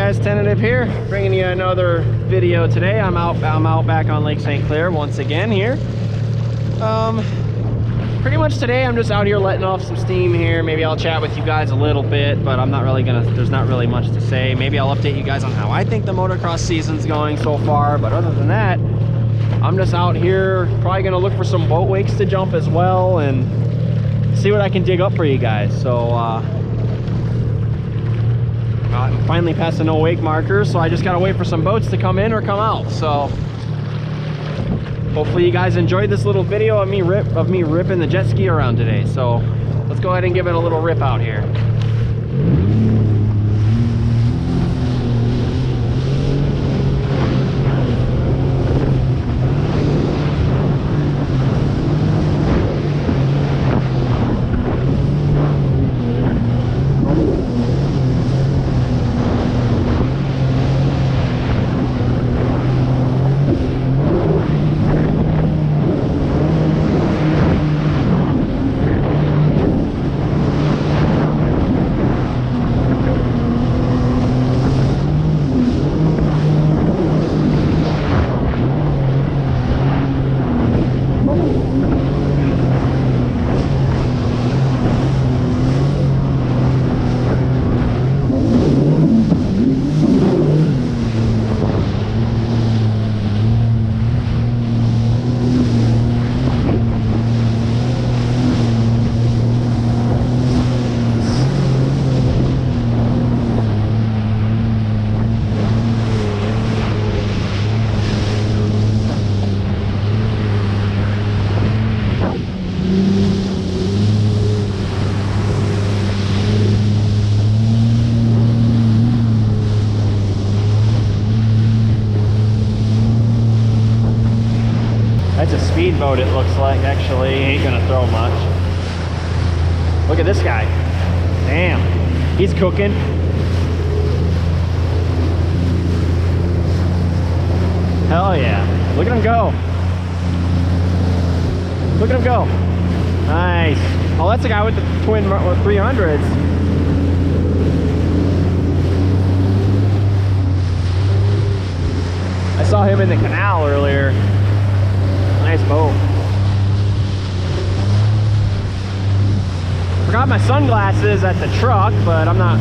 guys, Tentative here, bringing you another video today. I'm out back on Lake St. Clair once again here. Pretty much today I'm just out here letting off some steam here. Maybe I'll chat with you guys a little bit, but I'm not really there's not really much to say. Maybe I'll update you guys on how I think the motocross season's going so far, but other than that, I'm just out here probably gonna look for some boat wakes to jump as well and see what I can dig up for you guys. So I'm finally past the no wake markers, so I just gotta wait for some boats to come in or come out. So hopefully you guys enjoyed this little video of me ripping the jet ski around today. So let's go ahead and give it a little rip out here. That's a speedboat, it looks like. Actually, he ain't gonna throw much. Look at this guy. Damn, he's cooking. Hell yeah. Look at him go. Look at him go. Nice. Oh, that's the guy with the twin 300s. I saw him in the canal earlier. Nice boat. Forgot my sunglasses at the truck, but I'm not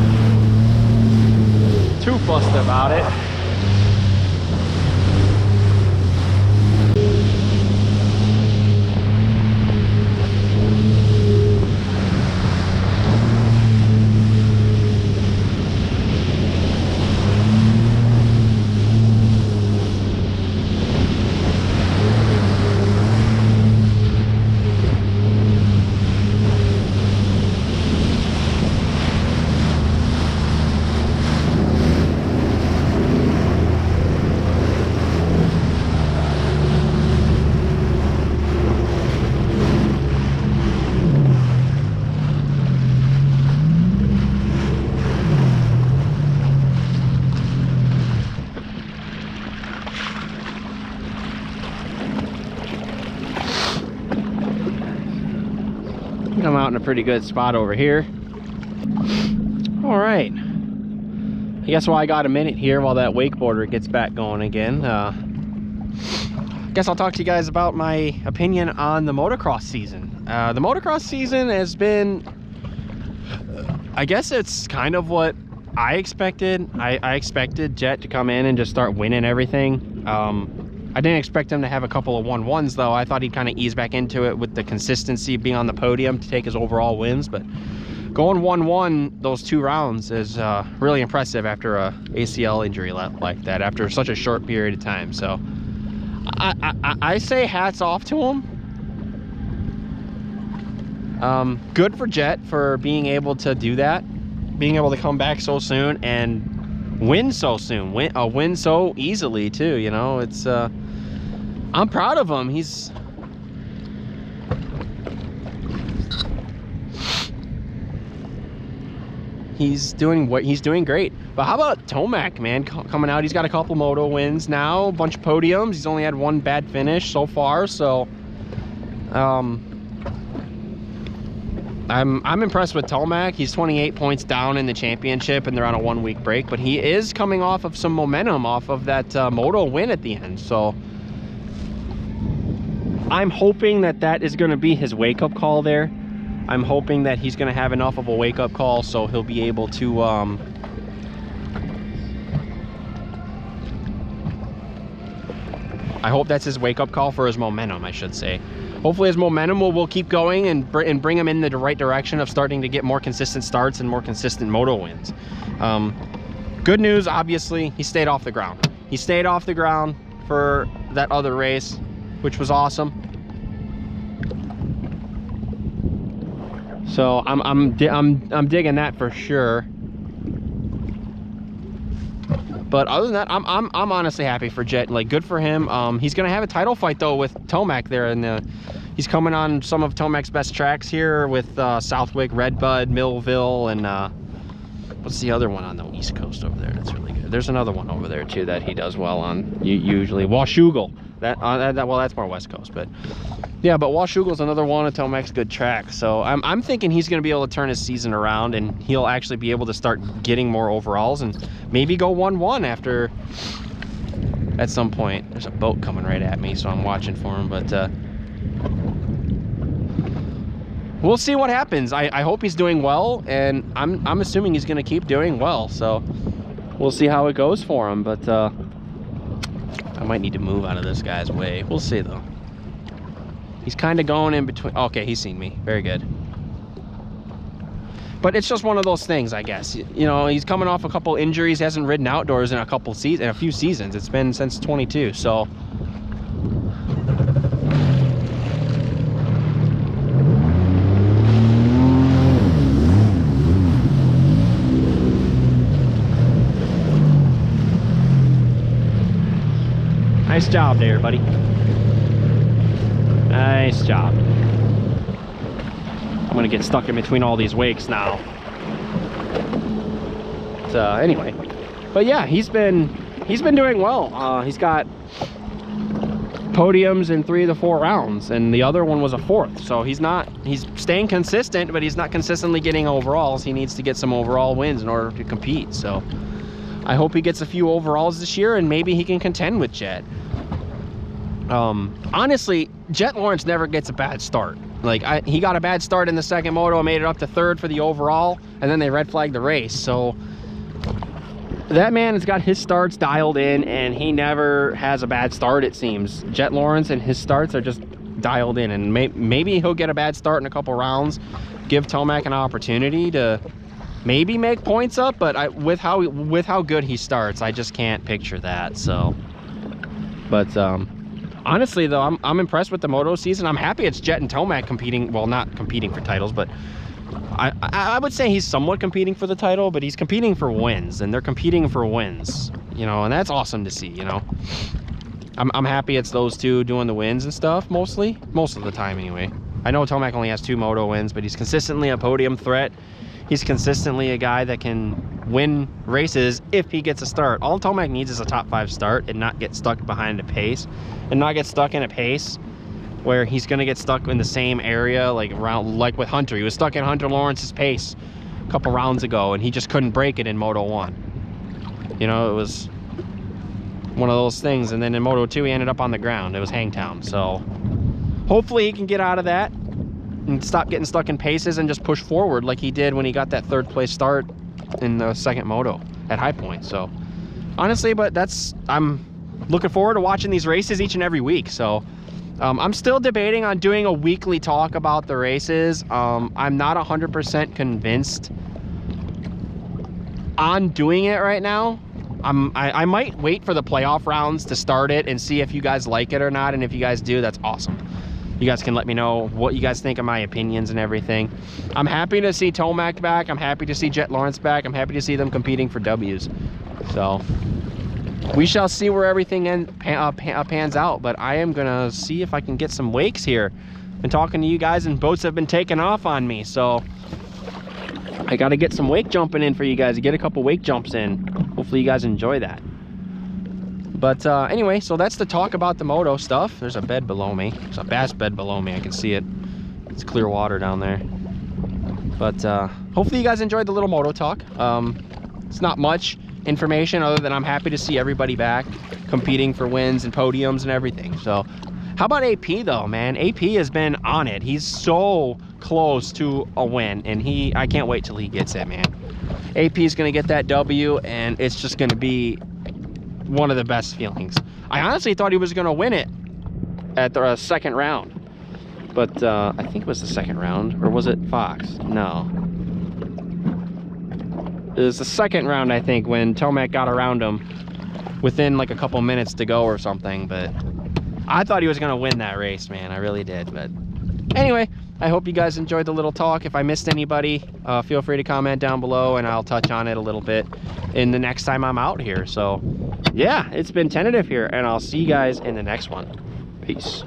too fussed about it. I'm out in a pretty good spot over here. All right, I guess while I got a minute here while that wakeboarder gets back going again, I guess I'll talk to you guys about my opinion on the motocross season. The motocross season has been, I guess it's kind of what I expected. I expected Jett to come in and just start winning everything. I didn't expect him to have a couple of 1-1s though. I thought he'd kind of ease back into it with the consistency being on the podium to take his overall wins, but going 1-1 those 2 rounds is really impressive after a ACL injury like that, after such a short period of time. So I say hats off to him. Good for Jett for being able to do that, being able to come back so soon and win so soon, win so easily too. You know, it's I'm proud of him. He's doing great. But how about Tomac, man, coming out? He's got a couple moto wins now, a bunch of podiums. He's only had 1 bad finish so far, so I'm impressed with Tomac. He's 28 points down in the championship, and they're on a 1-week break, but he is coming off of some momentum off of that moto win at the end. So I'm hoping that that is going to be his wake-up call there. I'm hoping that he's going to have enough of a wake-up call so he'll be able to I hope that's his wake-up call for his momentum, I should say. Hopefully his momentum will keep going and bring him in the right direction of starting to get more consistent starts and more consistent moto wins. Good news, obviously, he stayed off the ground. He stayed off the ground for that other race, which was awesome. So I'm digging that for sure. But other than that, I'm honestly happy for Jett. Like, good for him. He's gonna have a title fight though with Tomac there, and he's coming on some of Tomac's best tracks here with Southwick, Redbud, Millville, and what's the other one on the East Coast over there? That's really good. There's another one over there too that he does well on. Usually Washougal. Well, that's more West Coast, but yeah. But Washougal's another one of Tomac's good tracks. So I'm thinking he's going to be able to turn his season around, and he'll actually be able to start getting more overalls and maybe go 1-1 after at some point. There's a boat coming right at me, so I'm watching for him. But we'll see what happens. I hope he's doing well, and I'm assuming he's going to keep doing well. So we'll see how it goes for him. But I might need to move out of this guy's way. We'll see though. He's kind of going in between. Okay, he's seen me. Very good. But it's just one of those things, I guess. You know, he's coming off a couple injuries. He hasn't ridden outdoors in a few seasons. It's been since 22. So nice job there, buddy. Nice job. I'm gonna get stuck in between all these wakes now. But, anyway, but yeah, he's been doing well. He's got podiums in 3 of the 4 rounds, and the other one was a 4th. So he's staying consistent, but he's not consistently getting overalls. He needs to get some overall wins in order to compete. So I hope he gets a few overalls this year, and maybe he can contend with Jett. Honestly, Jett Lawrence never gets a bad start. Like, he got a bad start in the second moto and made it up to 3rd for the overall, and then they red flagged the race. So that man has got his starts dialed in, and he never has a bad start, it seems. Jett Lawrence and his starts are just dialed in, and maybe he'll get a bad start in a couple rounds, give Tomac an opportunity to maybe make points up, but with how good he starts, I just can't picture that. So, but honestly though, I'm impressed with the moto season. I'm happy it's Jett and Tomac competing. Well, not competing for titles, but I would say he's somewhat competing for the title, but he's competing for wins, and they're competing for wins, you know, and that's awesome to see. You know, I'm happy it's those two doing the wins and stuff, most of the time anyway. I know Tomac only has 2 moto wins, but he's consistently a podium threat. He's consistently a guy that can win races if he gets a start. All Tomac needs is a top 5 start and not get stuck behind a pace, and not get stuck in a pace where he's going to get stuck in the same area, like with Hunter. He was stuck in Hunter Lawrence's pace a couple rounds ago, and he just couldn't break it in Moto 1. You know, it was one of those things. And then in Moto 2, he ended up on the ground. It was Hangtown. So hopefully he can get out of that and stop getting stuck in paces and just push forward like he did when he got that 3rd place start in the second moto at High Point. So honestly, but I'm looking forward to watching these races each and every week. So I'm still debating on doing a weekly talk about the races. I'm not 100% convinced on doing it right now. I might wait for the playoff rounds to start it and see if you guys like it or not, and if you guys do, that's awesome. You guys can let me know what you guys think of my opinions and everything. I'm happy to see Tomac back. I'm happy to see Jett Lawrence back. I'm happy to see them competing for W's. So we shall see where everything pans out. But I am going to see if I can get some wakes here. Been talking to you guys, and boats have been taking off on me. So I got to get some wake jumping in for you guys. Get a couple wake jumps in. Hopefully you guys enjoy that. But anyway, so that's the talk about the moto stuff. There's a bed below me. There's a bass bed below me. I can see it. It's clear water down there. But hopefully you guys enjoyed the little moto talk. It's not much information other than I'm happy to see everybody back competing for wins and podiums and everything. So how about AP though, man? AP has been on it. He's so close to a win, and I can't wait till he gets it, man. AP is gonna get that W, and it's just gonna be one of the best feelings. I honestly thought he was gonna win it at the second round, but I think it was the second round, or was it Fox? No. It was the second round, I think, when Tomac got around him within like a couple minutes to go or something. But I thought he was gonna win that race, man. I really did. But anyway, I hope you guys enjoyed the little talk. If I missed anybody, feel free to comment down below and I'll touch on it a little bit in the next time I'm out here. So yeah, it's been tentative here, and I'll see you guys in the next one. Peace.